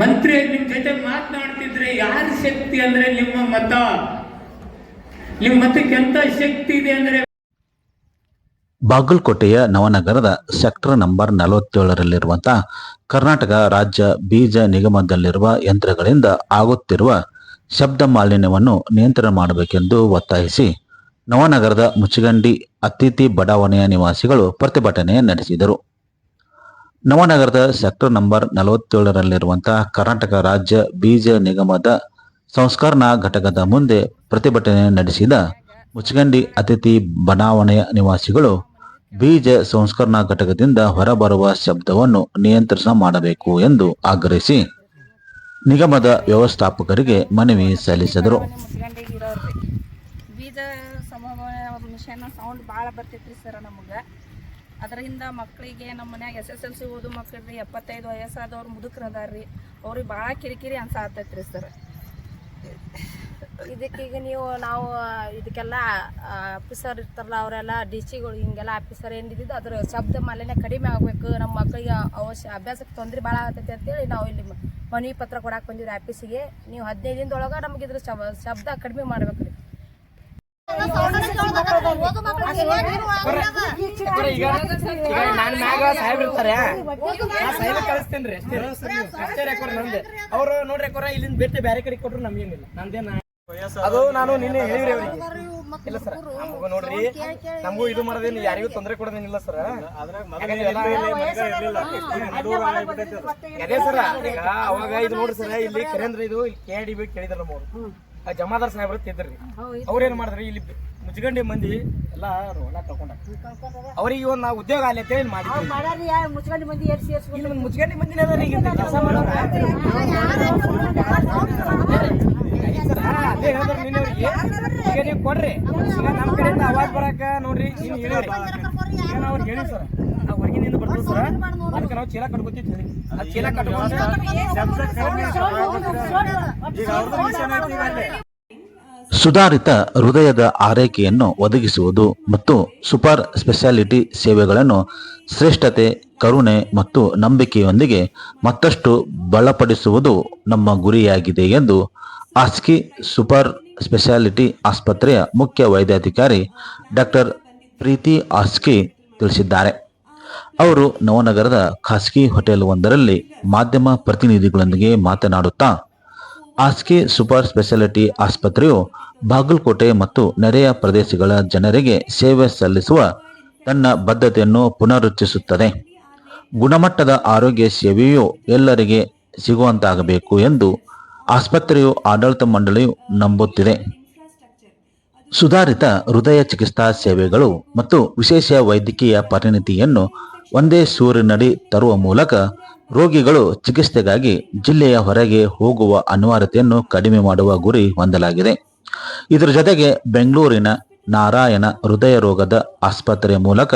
ಮಂತ್ರಿ ನಿಮ್ಮ ಜೊತೆ ಮಾತನಾಡ್ತಿದ್ರೆ ಯಾರ ಶಕ್ತಿ ಅಂದರೆ ನಿಮ್ಮ ಮತ. ನಿಮ್ಮ ಮತಕ್ಕೆ ಎಂಥ ಶಕ್ತಿ ಇದೆ ಅಂದರೆ ಬಾಗಲಕೋಟೆಯ ನವನಗರದ ಸೆಕ್ಟರ್ ನಂಬರ್ 47ರಲ್ಲಿರುವಂತಹ ಕರ್ನಾಟಕ ರಾಜ್ಯ ಬೀಜ ನಿಗಮದಲ್ಲಿರುವ ಯಂತ್ರಗಳಿಂದ ಆಗುತ್ತಿರುವ ಶಬ್ದ ಮಾಲಿನ್ಯವನ್ನು ನಿಯಂತ್ರಣ ಮಾಡಬೇಕೆಂದು ಒತ್ತಾಯಿಸಿ ನವನಗರದ ಮುಚ್ಚಗಂಡಿ ಅತಿಥಿ ಬಡಾವಣೆಯ ನಿವಾಸಿಗಳು ಪ್ರತಿಭಟನೆ ನಡೆಸಿದರು. ನವನಗರದ ಸೆಕ್ಟರ್ ನಂಬರ್ 47ರಲ್ಲಿರುವಂತಹ ಕರ್ನಾಟಕ ರಾಜ್ಯ ಬೀಜ ನಿಗಮದ ಸಂಸ್ಕರಣಾ ಘಟಕದ ಮುಂದೆ ಪ್ರತಿಭಟನೆ ನಡೆಸಿದ ಮುಚ್ಚಗಂಡಿ ಅತಿಥಿ ಬಡಾವಣೆಯ ನಿವಾಸಿಗಳು ಬೀಜ ಸಂಸ್ಕರಣಾ ಘಟಕದಿಂದ ಹೊರಬರುವ ಶಬ್ದವನ್ನು ನಿಯಂತ್ರಣ ಮಾಡಬೇಕು ಎಂದು ಆಗ್ರಹಿಸಿ ನಿಗಮದ ವ್ಯವಸ್ಥಾಪಕರಿಗೆ ಮನವಿ ಸಲ್ಲಿಸಿದರು. ಬೀಜ ಸಂಭಾವನೆ ಮಿಷನ್ ಸೌಂಡ್ ಭಾಳ ಬರ್ತೈತ್ರಿ ಸರ್ ನಮಗೆ. ಅದರಿಂದ ಮಕ್ಕಳಿಗೆ ನಮ್ಮ ಮನ್ಯಾಗ SSLC ಓದು ಮಕ್ಕಳ್ರಿ 75 ವಯಸ್ಸಾದವ್ರು ಮುದುಕರು ಅದಾರ್ರಿ, ಅವ್ರಿಗೆ ಭಾಳ ಕಿರಿಕಿರಿ ಅನ್ಸಾತೈತ್ರಿ ಸರ್. ಇದಕ್ಕೀಗ ನಾವು ಇದಕ್ಕೆಲ್ಲ ಆಫೀಸರ್ ಇರ್ತಾರಲ್ಲ, ಅವರೆಲ್ಲ DC ಗಳು ಹಿಂಗೆಲ್ಲ ಆಫೀಸರ್ ಏನಿದ್ದು ಅದ್ರ ಶಬ್ದ ಮಾಲಿನ್ಯ ಕಡಿಮೆ ಆಗಬೇಕು, ನಮ್ಮ ಮಕ್ಕಳಿಗೆ ಅಭ್ಯಾಸಕ್ಕೆ ತೊಂದರೆ ಭಾಳ ಆಗ್ತೈತೆ ಅಂತೇಳಿ ನಾವು ಇಲ್ಲಿ ಮನವಿ ಪತ್ರ ಕೊಡಕ್ಕೆ ಬಂದಿವ್ರಿ ಆಫೀಸಿಗೆ. ನೀವು 15 ದಿನದೊಳಗೆ ನಮ್ಗೆ ಇದ್ರ ಶಬ್ದ ಕಡಿಮೆ ಮಾಡ್ಬೇಕು ರೀ. ಅವ್ರು ನೋಡ್ರಿ ಇಲ್ಲಿಂದ ಬೇರೆ ಬೇರೆ ಕಡೆ ಕೊಟ್ರು ನಮ್ಗೇನಿಲ್ಲ, ನಂದೇನ ಅದು ನಾನು ನಿನ್ನೆ ಹೇಳಿವ್ರಿ ಅವ್ರಿಗೆ. ಇಲ್ಲ ಸರ್, ನಮಗೂ ನೋಡ್ರಿ, ನಮಗೂ ಇದು ಮಾಡೋದೇನು ಯಾರಿಗೂ ತೊಂದರೆ ಕೊಡೋದೇನಿಲ್ಲ ಸರ್. ಅದೇ ಸರ್, ಈಗ ಅವಾಗ ಇದು ನೋಡ್ರಿ ಸರ್, ಇಲ್ಲಿ ಕರೇಂದ್ರ ಇದು KIDB ಕೇಳಿದ್ರ ನಮ್ಮವ್ರು, ಜಮಾದಾರ್ ಸಾಹೇಬ್ರ ತಿದ್ರಿ. ಅವ್ರೇನ್ ಮಾಡಿದ್ರಿ, ಇಲ್ಲಿ ಮುಚ್ಚಗಂಡಿ ಮಂದಿ ಎಲ್ಲ ಹೊಲ ಕಳ್ಕೊಂಡ ಅವ್ರಿಗೆ ಒಂದು ನಾವು ಉದ್ಯೋಗ ಅಲ್ಲಿ ಅಂತ ಹೇಳಿ ಮಾಡಿದ್ವಿ. ಮುಚ್ಚಗಂಡಿ ಮಂದಿನೇ ಕೆಲಸ ಮಾಡೋರು ಅದೇ ಹೇಳಿದ್ರು ನಿನ್ನವ್ರಿಗೆ. ಈಗ ನೀವು ಕೊಡ್ರಿ, ಈಗ ನಮ್ಮ ಕಡೆಯಿಂದ ಅವಾಜ್ ಬರಾಕ ನೋಡ್ರಿ ನೀವು ಹೇಳಿರಿ. ಈಗ ನಾವು ಅವ್ರಿಗೆ ಹೇಳಿ ಸರ್, ನಾವು ಹೊರಗಿನಿಂದ ಬರ್ತೀವಿ ಸರ್, ಅದಕ್ಕೆ ನಾವು ಚೀಲ ಕಟ್ಕೊತೀವಿ ಹೇಳಿ. ಆ ಚೀಲ ಕಟ್ಕೊಂಡು ಸುಧಾರಿತ ಹೃದಯದ ಆರೈಕೆಯನ್ನು ಒದಗಿಸುವುದು ಮತ್ತು ಸೂಪರ್ ಸ್ಪೆಷಾಲಿಟಿ ಸೇವೆಗಳನ್ನು ಶ್ರೇಷ್ಠತೆ, ಕರುಣೆ ಮತ್ತು ನಂಬಿಕೆಯೊಂದಿಗೆ ಮತ್ತಷ್ಟು ಬಲಪಡಿಸುವುದು ನಮ್ಮ ಗುರಿಯಾಗಿದೆ ಎಂದು ಆಸ್ಕಿ ಸೂಪರ್ ಸ್ಪೆಷಾಲಿಟಿ ಆಸ್ಪತ್ರೆಯ ಮುಖ್ಯ ವೈದ್ಯಾಧಿಕಾರಿ ಡಾಕ್ಟರ್ ಪ್ರೀತಿ ಆಸ್ಕಿ ತಿಳಿಸಿದ್ದಾರೆ. ಅವರು ನವನಗರದ ಖಾಸಗಿ ಹೋಟೆಲ್ ಒಂದರಲ್ಲಿ ಮಾಧ್ಯಮ ಪ್ರತಿನಿಧಿಗಳೊಂದಿಗೆ ಮಾತನಾಡುತ್ತಾ, ಆಸ್ಕಿ ಸೂಪರ್ ಸ್ಪೆಷಾಲಿಟಿ ಆಸ್ಪತ್ರೆಯು ಬಾಗಲಕೋಟೆ ಮತ್ತು ನೆರೆಯ ಪ್ರದೇಶಗಳ ಜನರಿಗೆ ಸೇವೆ ಸಲ್ಲಿಸುವ ತನ್ನ ಬದ್ಧತೆಯನ್ನು ಪುನರುಚ್ಚರಿಸುತ್ತದೆ. ಗುಣಮಟ್ಟದ ಆರೋಗ್ಯ ಸೇವೆಯು ಎಲ್ಲರಿಗೆ ಸಿಗುವಂತಾಗಬೇಕು ಎಂದು ಆಸ್ಪತ್ರೆಯು ಆಡಳಿತ ಮಂಡಳಿಯು ನಂಬುತ್ತಿದೆ. ಸುಧಾರಿತ ಹೃದಯ ಚಿಕಿತ್ಸಾ ಸೇವೆಗಳು ಮತ್ತು ವಿಶೇಷ ವೈದ್ಯಕೀಯ ಪರಿಣಿತಿಯನ್ನು ಒಂದೇ ಸೂರಿನಡಿ ತರುವ ಮೂಲಕ ರೋಗಿಗಳು ಚಿಕಿತ್ಸೆಗಾಗಿ ಜಿಲ್ಲೆಯ ಹೊರಗೆ ಹೋಗುವ ಅನಿವಾರ್ಯತೆಯನ್ನು ಕಡಿಮೆ ಮಾಡುವ ಗುರಿ ಹೊಂದಲಾಗಿದೆ. ಇದರ ಜೊತೆಗೆ ಬೆಂಗಳೂರಿನ ನಾರಾಯಣ ಹೃದಯ ರೋಗದ ಆಸ್ಪತ್ರೆ ಮೂಲಕ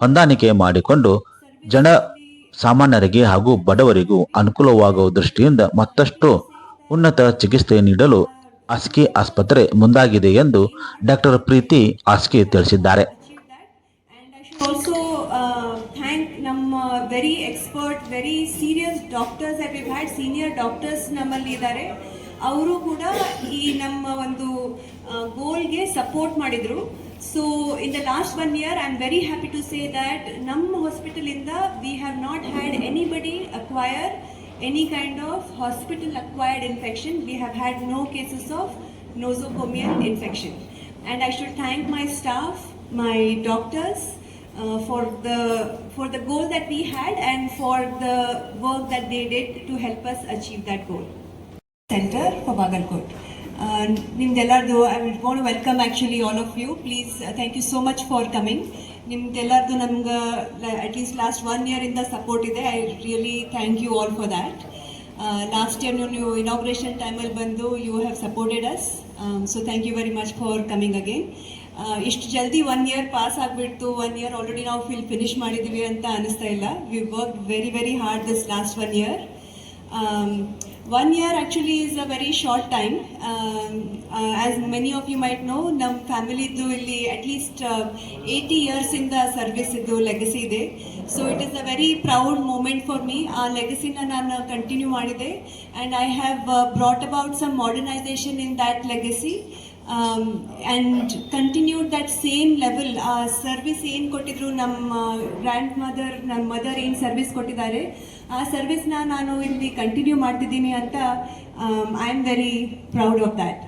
ಹೊಂದಾಣಿಕೆ ಮಾಡಿಕೊಂಡು ಜನ ಸಾಮಾನ್ಯರಿಗೆ ಹಾಗೂ ಬಡವರಿಗೂ ಅನುಕೂಲವಾಗುವ ದೃಷ್ಟಿಯಿಂದ ಮತ್ತಷ್ಟು ಉನ್ನತ ಚಿಕಿತ್ಸೆ ನೀಡಲು ಆಸ್ಕಿ ಆಸ್ಪತ್ರೆ ಮುಂದಾಗಿದೆ ಎಂದು ಡಾಕ್ಟರ್ ಪ್ರೀತಿ ಆಸ್ಕಿ ತಿಳಿಸಿದ್ದಾರೆ. Also thank very expert, very serious doctors that we've had, senior doctors ನಮ್ಮಲ್ಲಿ ಇದ್ದಾರೆ. ಅವರು ಕೂಡ ಈ ನಮ್ಮ ಒಂದು ಗೋಲ್ಗೆ ಸಪೋರ್ಟ್ ಮಾಡಿದ್ರು. So in the last 1 year, I'm very happy to say that ನಮ್ಮ hospital ಇಂದ we have not had anybody acquire any kind of hospital acquired infection. We have had no cases of nosocomial infection, and I should thank my staff, my doctors, for the goal that we had and for the work that they did to help us achieve that goal. Center for Bagalkot. Nimdellardu, I want to welcome actually all of you. Please, thank you so much for coming. Nimdellardu namga at least last 1 year in the support ide. I really thank you all for that. Last year new inauguration time al bandu you have supported us. So thank you very much for coming again. ಇಷ್ಟು ಜಲ್ದಿ 1 year pass ಆಗಿಬಿಡ್ತು. 1 year already ನಾವು finish ಮಾಡಿದ್ದೀವಿ ಅಂತ ಅನಿಸ್ತಾ ಇಲ್ಲ. We work very very hard this last 1 year. 1 year actually is a very short time. As many of you might know, ನಮ್ಮ ಫ್ಯಾಮಿಲಿದು ಇಲ್ಲಿ ಅಟ್ಲೀಸ್ಟ್ 80 years ಇಂದ ಸರ್ವಿಸ್ ಇದ್ದು ಲೆಗಸಿ ಇದೆ. So it is a very proud moment for me. ಆ ಲೆಗಸಿನ ನಾನು continue ಮಾಡಿದೆ and I have brought about some modernization in that legacy. and continued that same level service ಏನು ಕೊಟ್ಟಿದ್ರು ನಮ್ಮ ಗ್ರ್ಯಾಂಡ್ ಮದರ್, ನಮ್ಮ ಮದರ್ ಏನು ಸರ್ವಿಸ್ ಕೊಟ್ಟಿದ್ದಾರೆ ಆ ಸರ್ವಿಸ್ನ ನಾನು ಇಲ್ಲಿ ಕಂಟಿನ್ಯೂ ಮಾಡ್ತಿದ್ದೀನಿ ಅಂತ I am very proud of that.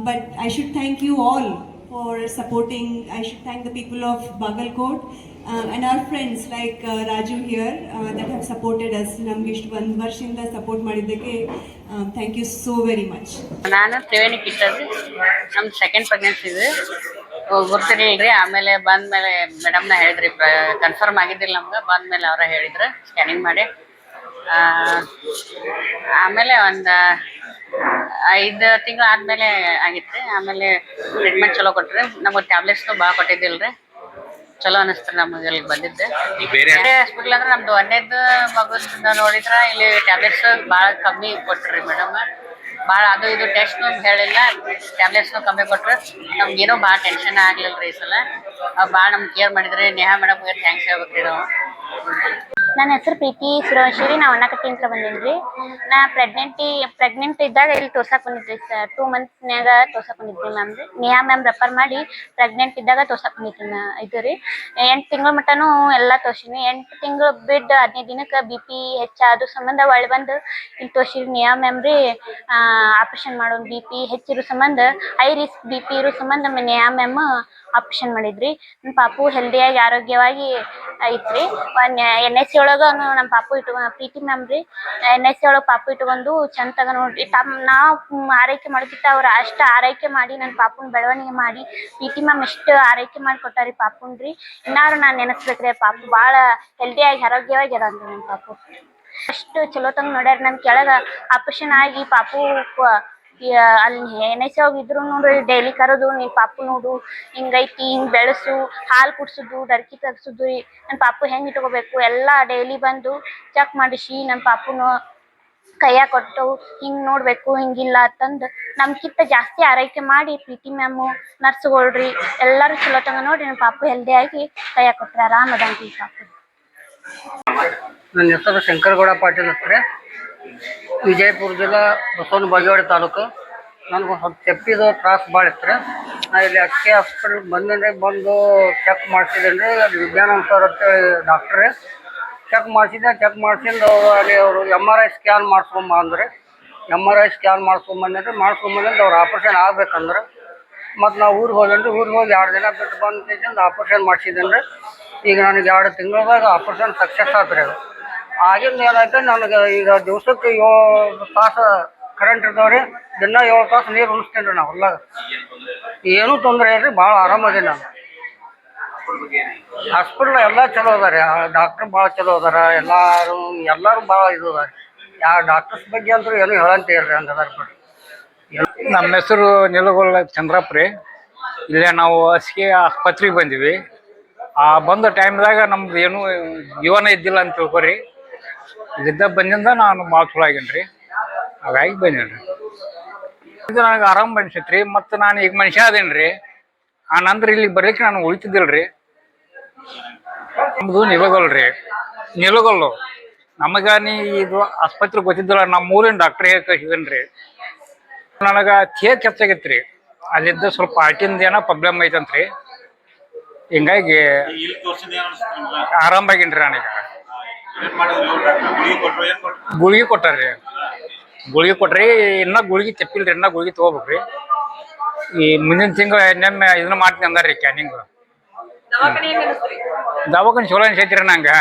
But I should thank you all for supporting. I should thank the people of Bagalkot and our friends like Raju here that have supported us. Namge ishtu 1 ವರ್ಷದಿಂದ support ಮಾಡಿದ್ದಕ್ಕೆ thank you so very much. ನಾನು ತ್ರಿವೇಣಿ ಕಿಟ್ಟದು. ನಮ್ಮ second pregnancy ಇದೆ, ಗೊತ್ತಿರಲಿಲ್ಲ. ಆಮೇಲೆ ಬಂದಮೇಲೆ ಮೇಡಮ್ನ ಹೇಳಿದ್ರಿ, ಕನ್ಫರ್ಮ್ ಆಗಿದ್ದಿಲ್ಲ ನಮ್ಗೆ. ಬಂದಮೇಲೆ ಅವರ ಹೇಳಿದ್ರು ಸ್ಕ್ಯಾನಿಂಗ್ ಮಾಡಿ. ಆಮೇಲೆ ಒಂದು 5 ತಿಂಗಳು ಆದಮೇಲೆ ಆಗಿತ್ತು. ಆಮೇಲೆ ಟ್ರೀಟ್ಮೆಂಟ್ ಚಲೋ ಕೊಟ್ರಿ. ನಮಗೆ ಟ್ಯಾಬ್ಲೆಟ್ಸ್ನು ಭಾಳ ಕೊಟ್ಟಿದ್ದಿಲ್ಲ ರೀ. ಚಲೋ ಅನ್ನಿಸ್ತು ನಮಗೆ ಇಲ್ಲಿ ಬಂದಿದ್ದೆ. ಬೇರೆ ಹಾಸ್ಪಿಟ್ಲ್ ಅಂದ್ರೆ ನಮ್ದು 1ನೇದು ಮಗುದ ನೋಡಿದ್ರೆ ಇಲ್ಲಿ ಟ್ಯಾಬ್ಲೆಟ್ಸ್ ಭಾಳ ಕಮ್ಮಿ ಕೊಟ್ರಿ ಮೇಡಮ್. ಭಾಳ ಅದು ಇದು ಟೆಸ್ಟ್ನು ಹೇಳಿಲ್ಲ, ಟ್ಯಾಬ್ಲೆಟ್ಸ್ನು ಕಮ್ಮಿ ಕೊಟ್ರು. ನಮ್ಗೇನೋ ಭಾಳ ಟೆನ್ಷನ್ ಆಗಲಿಲ್ಲ ರೀ ಈ ಸಲ. ಭಾಳ ನಮ್ಗೆ ಕೇರ್ ಮಾಡಿದ್ರಿ. ನೇಹಾ ಮೇಡಮ್ಗೆ ಥ್ಯಾಂಕ್ಸ್ ಹೇಳ್ಬೇಕ್ರಿ ನಾವು. ನನ್ನ ಹೆಸರು ಪ್ರೀತಿ ಸುರವಂಶಿರಿ. ನಾವು ಅಣ್ಣಕಟ್ಟಿಂತ ಬಂದೀನಿ ರೀ. ನಾ ಪ್ರೆಗ್ನೆಂಟ್ ಇದ್ದಾಗ ಇಲ್ಲಿ ತೋರ್ಸಕ್ಕೆ ಬಂದಿದ್ರಿ. 2 ಮಂತ್ಸ್ನ್ಯಾಗ ತೋರ್ಸಕ್ಕೆ ಬಂದಿದ್ರಿ ಮ್ಯಾಮ್ ರೀ. ನೇಹಾ ಮ್ಯಾಮ್ ರೆಫರ್ ಮಾಡಿ ಪ್ರೆಗ್ನೆಂಟ್ ಇದ್ದಾಗ ತೋರ್ಸಕ್ಕೆ ಬಂದಿದ್ರಿ ಇದು ರೀ. 8 ತಿಂಗಳ ಮಟ್ಟನೂ ಎಲ್ಲ ತೋರ್ಸಿನಿ. 8 ತಿಂಗಳು ಬಿಟ್ಟು 15 ದಿನಕ್ಕೆ BP ಹೆಚ್ಚಾದ ಸಂಬಂಧ ಒಳ್ಳೆ ಬಂದು ಇಲ್ಲಿ ತೋರ್ಸಿರಿ ನೇಹಾ ಮ್ಯಾಮ್ ರೀ. ಆಪ್ರೇಷನ್ ಮಾಡೋದು BP ಹೆಚ್ಚಿರೋ ಸಂಬಂಧ, ಹೈ ರಿಸ್ಕ್ BP ಇರೋ ಸಂಬಂಧ ನೇಹಾ ಮ್ಯಾಮ್ ಆಪ್ರೇಷನ್ ಮಾಡಿದ್ರಿ. ನಮ್ಮ ಪಾಪು ಹೆಲ್ದಿಯಾಗಿ ಆರೋಗ್ಯವಾಗಿ ಐತ್ರಿ. NSC ಒಳಗೆ ನಮ್ಮ ಪಾಪು ಪ್ರೀತಿ ಮ್ಯಾಮ್ ರೀ NSC ಒಳಗೆ ಪಾಪು ಇಟ್ಕೊಂಡು ಚಂದಾಗ ನೋಡ್ರಿ. ನಾವು ಆರೈಕೆ ಮಾಡೋಕ್ಕಿಂತ ಅವ್ರು ಅಷ್ಟು ಆರೈಕೆ ಮಾಡಿ ನನ್ನ ಪಾಪುನ ಬೆಳವಣಿಗೆ ಮಾಡಿ ಪ್ರೀತಿ ಮ್ಯಾಮ್ ಎಷ್ಟು ಆರೈಕೆ ಮಾಡಿ ಕೊಟ್ಟಾರಿ ಪಾಪುನ್ ರೀ. ಇನ್ನಾರು ನಾನು ನೆನೆಸ್ಬೇಕ್ರಿ, ಪಾಪು ಭಾಳ ಹೆಲ್ದಿಯಾಗಿ ಆರೋಗ್ಯವಾಗಿ ಅದ ನನ್ನ ಪಾಪು. ಅಷ್ಟು ಚಲೋ ತಂಗ ನೋಡ್ಯಾರ. ನನ್ನ ಕೆಳಗೆ ಆಪ್ರೇಷನ್ ಆಗಿ ಪಾಪು ಅಲ್ಲಿ NSC ಹೋಗಿದ್ರು ನೋಡ್ರಿ, ಡೈಲಿ ಕರೋದು, ನೀನು ಪಾಪು ನೋಡು ಹಿಂಗೈತಿ, ಹಿಂಗೆ ಬೆಳೆಸು, ಹಾಲು ಕುಡ್ಸೋದು, ಡರ್ಕಿ ತಗ್ಸೋದು ರೀ. ನನ್ನ ಪಾಪು ಹೆಂಗೆ ಇಟ್ಕೋಬೇಕು ಎಲ್ಲ ಡೈಲಿ ಬಂದು ಚೆಕ್ ಮಾಡಿಸಿ ನನ್ನ ಪಾಪುನ ಕೈಯಾಗ ಕೊಟ್ಟು ಹಿಂಗೆ ನೋಡಬೇಕು ಹಿಂಗಿಲ್ಲ ಅಂತಂದು ನಮ್ಗಿಂತ ಜಾಸ್ತಿ ಆರೈಕೆ ಮಾಡಿ ಪ್ರೀತಿ ಮ್ಯಾಮು, ನರ್ಸ್ಗಳ್ರಿ ಎಲ್ಲರೂ ಚಲೋ ತಂಗ ನೋಡಿ ನನ್ನ ಪಾಪು ಹೆಲ್ದಿಯಾಗಿ ಕೈಯಾಗ ಕೊಟ್ಟರೆ ಆರಾಮದಂತಿ ಪಾಪು. ನನ್ನ ಹೆಸರು ಶಂಕರಗೌಡ ಪಾಟೀಲ್ ಹತ್ರ, ವಿಜಯಪುರ ಜಿಲ್ಲಾ ಬಸವನ ಬಾಗೇವಾಡಿ ತಾಲೂಕು. ನನಗೆ ಸ್ವಲ್ಪ ತೆಪ್ಪಿದು ತ್ರಾಸು ಭಾಳ ಇತ್ತು. ನಾ ಇಲ್ಲಿ ಅಕ್ಕಿ ಹಾಸ್ಪಿಟಲ್ಗೆ ಬಂದು ಚೆಕ್ ಮಾಡಿಸಿದ್ದೇನೆ ರೀ. ವಿಜ್ಞಾನ ಸರ್ ಅಂತೇಳಿ ಡಾಕ್ಟ್ರೇ ಚೆಕ್ ಮಾಡಿಸಿದ್ದೆ. ಚೆಕ್ ಮಾಡಿಸಿದ್ದು ಅಲ್ಲಿ ಅವರು MRI ಸ್ಕ್ಯಾನ್ ಮಾಡಿಸ್ಕೊಂಬ ಅಂದ್ರೆ MRI ಸ್ಕ್ಯಾನ್ ಮಾಡಿಸ್ಕೊಂಬಂದ್ರೆ ಅವ್ರು ಆಪ್ರೇಷನ್ ಆಗ್ಬೇಕಂದ್ರೆ ಮತ್ತು ನಾವು ಊರಿಗೆ ಹೋದೇನ್ರಿ. ಊರಿಗೆ ಹೋಗಿ 2 ದಿನ ಬಿಟ್ಟು ಬಂದು ಆಪ್ರೇಷನ್ ಮಾಡಿಸಿದ್ದೇನೆ. ಈಗ ನನಗೆ 2 ತಿಂಗಳದಾಗ ಆಪ್ರೇಷನ್ ಸಕ್ಸಸ್ ಆತ್ರಿ. ಅದು ಆಗಿಂದ ಏನಾಯ್ತು, ನನಗೆ ಈಗ ದಿವ್ಸಕ್ಕೆ 7 ತಾಸು ಕರೆಂಟ್ ಇರ್ತಾವ್ರಿ. ದಿನ 7 ತಾಸು ನೀರು ಉಣಿಸ್ತೇನೆ ರೀ ನಾವು ಹೊಲ್ದಾಗ. ಏನೂ ತೊಂದರೆ ಇಲ್ರಿ, ಭಾಳ ಆರಾಮದೀನಿ ನಾನು. ಹಾಸ್ಪಿಟ್ಲ್ ಎಲ್ಲ ಚಲೋ ಅದಾರೆ, ಡಾಕ್ಟ್ರ್ ಭಾಳ ಚಲೋ ಅದಾರ. ಎಲ್ಲರೂ ಭಾಳ ಇದು ಅದಾರೆ. ಯಾವ ಡಾಕ್ಟರ್ಸ್ ಬಗ್ಗೆ ಅಂತೂ ಏನೂ ಹೇಳಂತ ಹೇಳ್ರಿ, ಹಂಗೆ ಅದಾರ ಬಿಡ್ರಿ. ನಮ್ಮ ಹೆಸರು ನಿಲಗೋಳ ಚಂದ್ರಪ್ಪ ರೀ. ಇಲ್ಲೇ ನಾವು ಹಾಸಿಗೆ ಆಸ್ಪತ್ರೆಗೆ ಬಂದಿವಿ. ಬಂದ ಟೈಮ್ದಾಗ ನಮ್ದು ಏನೂ ಜೀವನ ಇದ್ದಿಲ್ಲ ಅಂತ ತಿಳ್ಕೊರಿ. ಇಲ್ಲಿದ್ದ ಬಂದಿಂದ ನಾನು ಭಾಳ ಚಲೋ ಆಗೇನಿ ರೀ, ಹಾಗಾಗಿ ಬಂದೇನಿ ರೀ. ಇದು ನನಗೆ ಆರಾಮ ಅನ್ಸೈತೆ ರೀ. ಮತ್ತು ನಾನು ಈಗ ಮನುಷ್ಯ ಅದೇನಿ ರೀ. ಆ ನಂತರ ಇಲ್ಲಿ ಬರ್ಲಿಕ್ಕೆ ನಾನು ಉಳಿತಿದ್ದಿಲ್ಲ ರೀ. ನಮ್ಮದು ನಿಲಗೋಲ್ ರೀ, ನಿಲಗೋಲ್ಲು. ನಮಗೆ ಇದು ಆಸ್ಪತ್ರೆ ಗೊತ್ತಿದ್ದಿಲ್ಲ, ನಮ್ಮ ಊರಿನ ಡಾಕ್ಟ್ರ್ ಹೇಳಿ ಕಳ್ಸಿದೀನಿ ರೀ. ನನಗೆ ಥೇಕ್ ಹೆಚ್ಚಾಗೈತೆ ರೀ. ಅಲ್ಲಿದ್ದ ಸ್ವಲ್ಪ ಹಾರ್ಟಿಂದ ಏನೋ ಪ್ರಾಬ್ಲಮ್ ಐತಂತ್ರಿ. ಹಿಂಗಾಗಿ ಆರಾಮಾಗೀನಿ ರೀ. ನಾನೀಗ ಗುಳಿಗೆ ಕೊಟ್ಟಾರ್ರಿ, ಗುಳಿಗೆ ಕೊಟ್ರಿ. ಇನ್ನೂ ಗುಳಿಗೆ ತೆಪ್ಪಿಲ್ರಿ, ಇನ್ನೂ ಗುಳಿಗೆ ತೊಗೋಬೇಕ್ರಿ. ಈ ಮುಂದಿನ ತಿಂಗಳು ನೆಮ್ಮೆ ಇದನ್ನ ಮಾಡ್ತೀನಿ ಅಂದಾರ ರೀ, ಕ್ಯಾನಿಂಗ್. ದವಾಖಾನೆ ಚಲೋ ಅನ್ಸೈತಿ ರೀ ನಂಗೆ,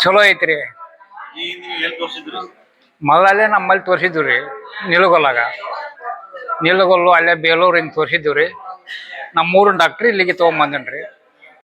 ಚಲೋ ಐತ್ರಿ. ಮೊದಲೇ ನಮ್ಮಲ್ಲಿ ತೋರಿಸಿದ್ವಿ ರೀ ನಿಲಗೋಲಾಗ. ನಿಲಗೋಲು ಅಲ್ಲೇ ಬೇಲೂರು ಹಿಂಗೆ ತೋರಿಸಿದ್ವಿ ರೀ. ನಮ್ಮೂರಿನ ಡಾಕ್ಟ್ರಿ ಇಲ್ಲಿಗೆ ತೊಗೊಂಬಂದೇನಿ ರೀ.